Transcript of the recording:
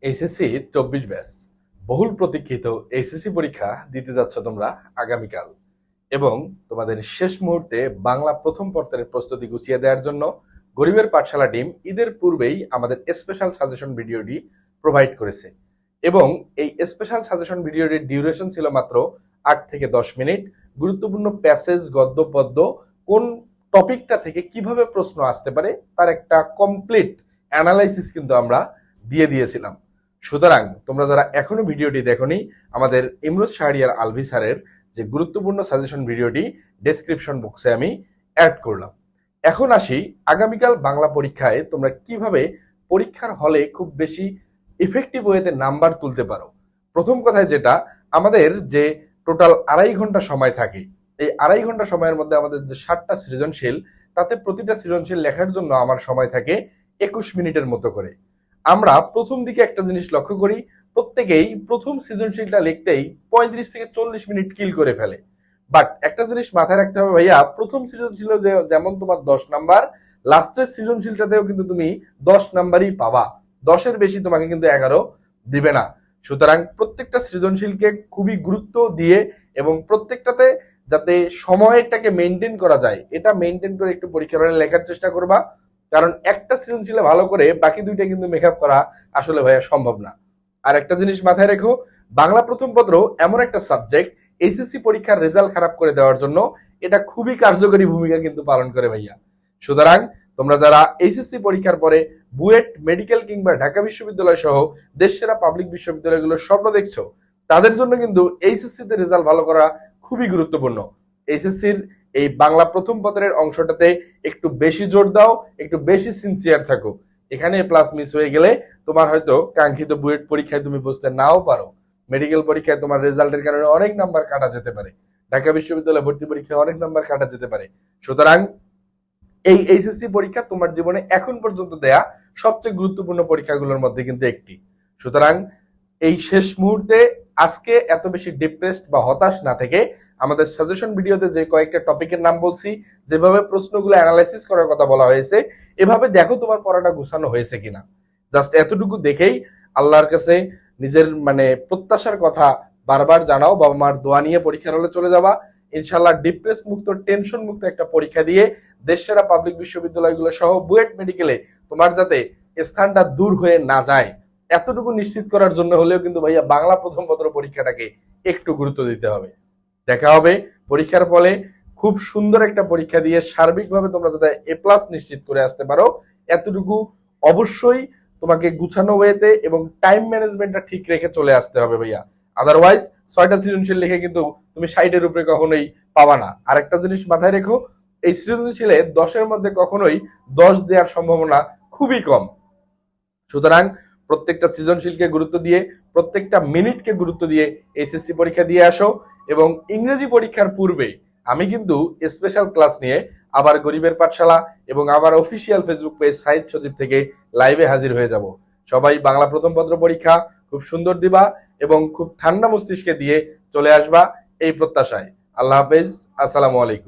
HSC 24 batch বহুল প্রতীক্ষিত HSC পরীক্ষা দিতে যাচ্ছ তোমরা আগামীকাল এবং তোমাদের শেষ মুহূর্তে বাংলা প্রথম পত্রের প্রস্তুতি গুছিয়ে দেওয়ার জন্য গরিবের পাঠশালা টিম ঈদের পূর্বেই আমাদের স্পেশাল সাজেশন ভিডিওটি প্রোভাইড করেছে এবং এই স্পেশাল সাজেশন ভিডিওটির ডিউরেশন ছিল মাত্র 8 থেকে 10 মিনিট। গুরুত্বপূর্ণ প্যাসেজ, গদ্য, পদ্য, কোন টপিকটা থেকে কিভাবে প্রশ্ন আসতে পারে তার একটা কমপ্লিট অ্যানালাইসিস কিন্তু আমরা দিয়ে দিয়েছিলাম। সুতরাং তোমরা যারা এখনো ভিডিওটি দেখোনি, আমাদের ইমরোজ শাহরিয়ার আলভি স্যারের যে গুরুত্বপূর্ণ সাজেশন ভিডিওটি ডেসক্রিপশন বক্সে আমি অ্যাড করলাম। এখন আসি আগামীকাল বাংলা পরীক্ষায় তোমরা কিভাবে পরীক্ষার হলে খুব বেশি ইফেক্টিভ ওয়েতে নাম্বার তুলতে পারো। প্রথম কথায় যেটা, আমাদের যে টোটাল 2.5 ঘন্টা সময় থাকে, এই 2.5 ঘন্টা সময়ের মধ্যে আমাদের যে 7টা সৃজনশীল, তাতে প্রতিটা সৃজনশীল লেখার জন্য আমার সময় থাকে 21 মিনিটের মতো করে। আমরা প্রথম দিকে একটা জিনিস লক্ষ্য করি, প্রত্যেকেই প্রথম সৃজনশীলটা লিখতেই 35 থেকে 40 মিনিট কিল করে ফেলে। বাট একটা জিনিস মাথায় রাখতে হবে ভাইয়া, প্রথম সৃজনশীল যেমন তোমার 10 নাম্বার, লাস্টের সৃজনশীলটাতেও কিন্তু তুমি 10 নাম্বারই পাবা, 10-এর বেশি তোমাকে কিন্তু 11 দিবে না। সুতরাং প্রত্যেকটা সৃজনশীলকে খুবই গুরুত্ব দিয়ে এবং প্রত্যেকটাতে যাতে সময়টাকে মেনটেন করা যায়, এটা মেনটেন করে একটু পরীক্ষার হলে লেখার চেষ্টা করবা। কারণ একটা সৃজনশীলে ভালো করে বাকি দুইটা কিন্তু মেকআপ করা আসলে ভাইয়া সম্ভব না। আর একটা জিনিস মাথায় রেখো, বাংলা প্রথম পত্র এমন একটা সাবজেক্ট, এইচএসসি পরীক্ষার রেজাল্ট খারাপ করে দেওয়ার জন্য এটা খুবই কার্যকরী ভূমিকা কিন্তু পালন করে ভাইয়া। সুতরাং তোমরা যারা এইচএসসি পরীক্ষার পরে বুয়েট, মেডিকেল কিংবা ঢাকা বিশ্ববিদ্যালয় সহ দেশসেরা পাবলিক বিশ্ববিদ্যালয়গুলোর স্বপ্ন দেখছো, তাদের জন্য কিন্তু এইচএসসি তে রেজাল্ট ভালো করা খুবই গুরুত্বপূর্ণ। এইচএসসির এই বাংলা প্রথম পত্রের অংশটাতে একটু বেশি জোর দাও, একটু বেশি সিনসিয়ার থাকো। এখানে প্লাস মিস হয়ে গেলে তোমার হয়তো কাঙ্ক্ষিত বুয়েট পরীক্ষায় তুমি বসতে নাও পারো, মেডিকেল পরীক্ষায় তোমার রেজাল্টের কারণে অনেক নাম্বার কাটা যেতে পারে, ঢাকা বিশ্ববিদ্যালয় ভর্তি পরীক্ষায় অনেক নাম্বার কাটা যেতে পারে। সুতরাং এই এইচএসসি পরীক্ষা তোমার জীবনে এখন পর্যন্ত দেয়া সবচেয়ে গুরুত্বপূর্ণ পরীক্ষাগুলোর মধ্যে কিন্তু একটি। সুতরাং এই শেষ মুহূর্তে আজকে এত বেশি ডিপ্রেসড বা হতাশ না থেকে, আমাদের সাজেশন ভিডিওতে যে কয়েকটা টপিকের নাম বলছি, যেভাবে প্রশ্নগুলো অ্যানালাইসিস করার কথা বলা হয়েছে, এভাবে দেখো তোমার পড়াটা গুছানো হয়েছে কিনা। জাস্ট এতটুকু দেখেই আল্লাহর কাছে নিজের প্রত্যাশার কথা বারবার জানাও, বাবা মার দোয়া নিয়ে পরীক্ষার হলে চলে যাবা। ইনশাল্লাহ ডিপ্রেস মুক্ত, টেনশন মুক্ত একটা পরীক্ষা দিয়ে দেশসেরা পাবলিক বিশ্ববিদ্যালয়গুলো সহ বুয়েট, মেডিকেলে তোমার যাতে স্থানটা দূর হয়ে না যায়, এতটুকু নিশ্চিত করার জন্য হলেও কিন্তু ভাইয়া বাংলা প্রথম পত্র পরীক্ষাটাকে একটু গুরুত্ব দিতে হবে। দেখা হবে পরীক্ষার ফলে। খুব সুন্দর একটা পরীক্ষা দিয়ে সার্বিকভাবে তোমরা যাতে A+ নিশ্চিত করে আসতে পারো, এতটুকু অবশ্যই তোমাকে গুছানো ওয়েতে এবং টাইম ম্যানেজমেন্টটা ঠিক রেখে চলে আসতে হবে ভাইয়া। আদারওয়াইজ 6টা সৃজনশীল লিখে কিন্তু তুমি 60-এর উপরে কখনোই পাবা না। আর একটা জিনিস মাথায় রেখো, এই সৃজনশীলে 10-এর মধ্যে কখনোই 10 দেওয়ার সম্ভাবনা খুবই কম। সুতরাং প্রত্যেকটা সৃজনশীলকে গুরুত্ব দিয়ে, প্রত্যেকটা মিনিটকে গুরুত্ব দিয়ে এইচএসসি পরীক্ষা দিয়ে আসো। এবং ইংরেজি পরীক্ষার পূর্বে আমি কিন্তু স্পেশাল ক্লাস নিয়ে আবার গরিবের পাঠশালা এবং আবার অফিসিয়াল ফেসবুক পেজ সাইদ সজীব থেকে লাইভে হাজির হয়ে যাব। সবাই বাংলা প্রথম পত্র পরীক্ষা খুব সুন্দর দিবা এবং খুব ঠান্ডা মস্তিষ্কে দিয়ে চলে আসবা, এই প্রত্যাশায়। আল্লাহ হাফেজ, আসসালামু আলাইকুম।